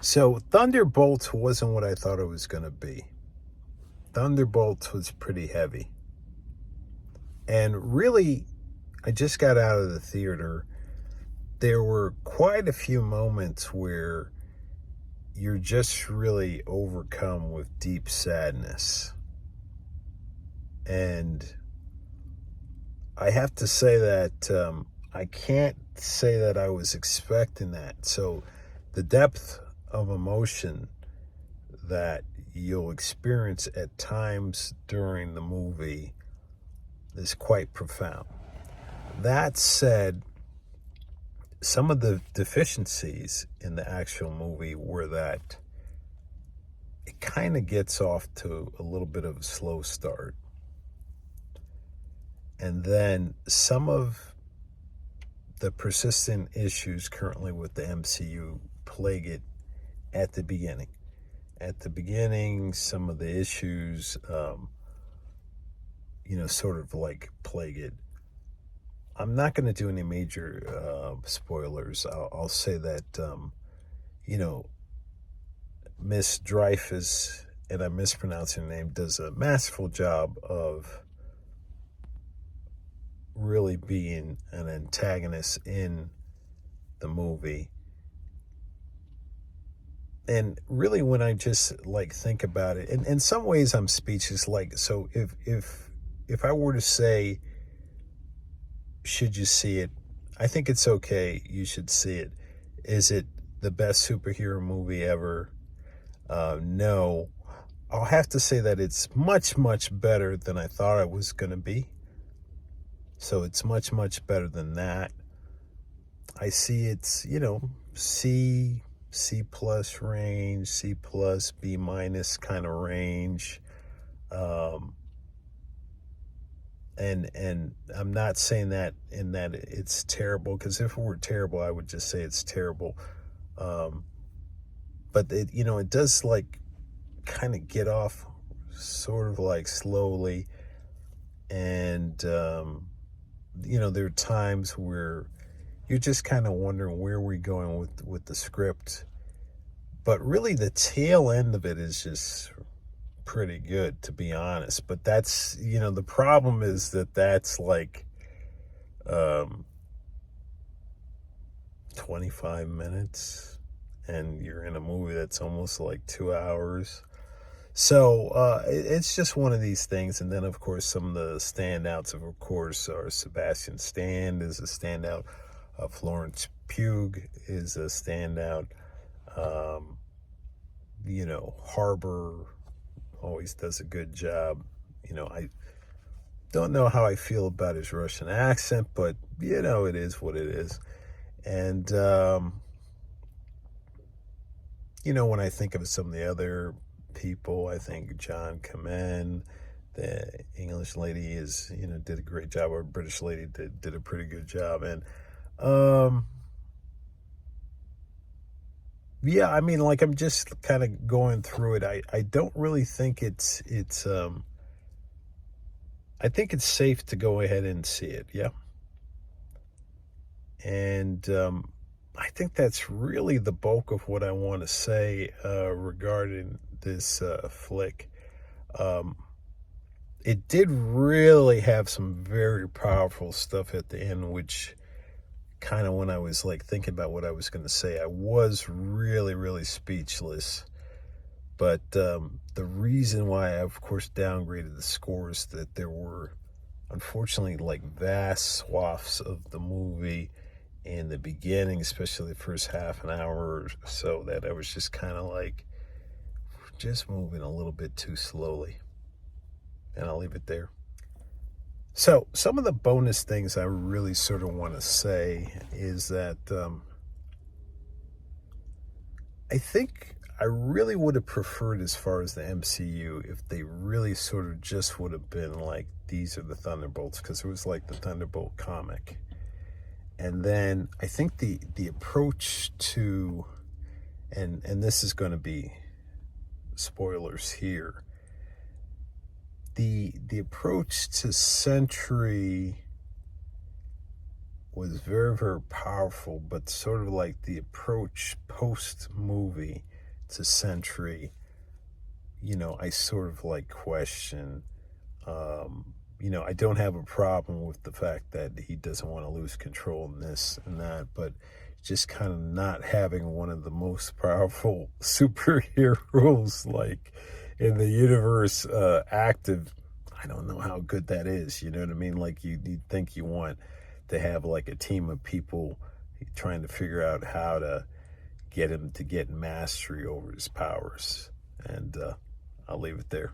So Thunderbolts wasn't what I thought it was going to be. Thunderbolts was pretty heavy. And really, I just got out of the theater. There were quite a few moments where you're just really overcome with deep sadness. And I have to say that I can't say that I was expecting that. So the depth of emotion that you'll experience at times during the movie is quite profound. That said, some of the deficiencies in the actual movie were that it kind of gets off to a little bit of a slow start. And then some of the persistent issues currently with the MCU plague it at the beginning. At the beginning, some of the issues, sort of like plague it. I'm not going to do any major spoilers. I'll say that, Miss Dreyfus, and I'm mispronouncing her name, does a masterful job of really being an antagonist in the movie. And really, when I just think about it, and in some ways I'm speechless. So if I were to say, should you see it? I think it's okay. You should see it. Is it the best superhero movie ever? No. I'll have to say that it's much, much better than I thought it was going to be. So it's much, much better than that. I see it's, C plus range, C plus, B minus kind of range. And I'm not saying that in that it's terrible, because if it were terrible, I would just say it's terrible. But it does kind of get off sort of slowly. And, there are times where you're just kind of wondering where we're going with the script. But really the tail end of it is just pretty good, to be honest. But that's, the problem is that's 25 minutes, and you're in a movie that's almost 2 hours. So it's just one of these things. And then, of course, some of the standouts, of course, are Sebastian Stan is a standout. Florence Pugh is a standout. Harbor always does a good job. I don't know how I feel about his Russian accent, but, it is what it is. And, when I think of some of the other people, I think John Kamen, the English lady, did a great job, or British lady did a pretty good job. And yeah, I mean, I'm just kind of going through it. I don't really think it's I think it's safe to go ahead and see it. Yeah. And I think that's really the bulk of what I want to say regarding this flick. It did really have some very powerful stuff at the end, which kind of, when I was thinking about what I was going to say, I was really, really speechless. But the reason why I, of course, downgraded the score is that there were, unfortunately, vast swaths of the movie in the beginning, especially the first half an hour or so, that I was just kind of just moving a little bit too slowly. And I'll leave it there. So some of the bonus things I really sort of want to say is that I think I really would have preferred, as far as the MCU, if they really sort of just would have been these are the Thunderbolts, because it was the Thunderbolt comic. And then I think the approach to, and this is going to be spoilers here, the approach to Sentry was very, very powerful, but sort of the approach post movie to Sentry, you know, I sort of like question, you know, I don't have a problem with the fact that he doesn't want to lose control in this and that, but just kind of not having one of the most powerful superheroes like in the universe active. I don't know how good that is. You know what I mean? Like you think you want to have like a team of people trying to figure out how to get him to get mastery over his powers. And I'll leave it there.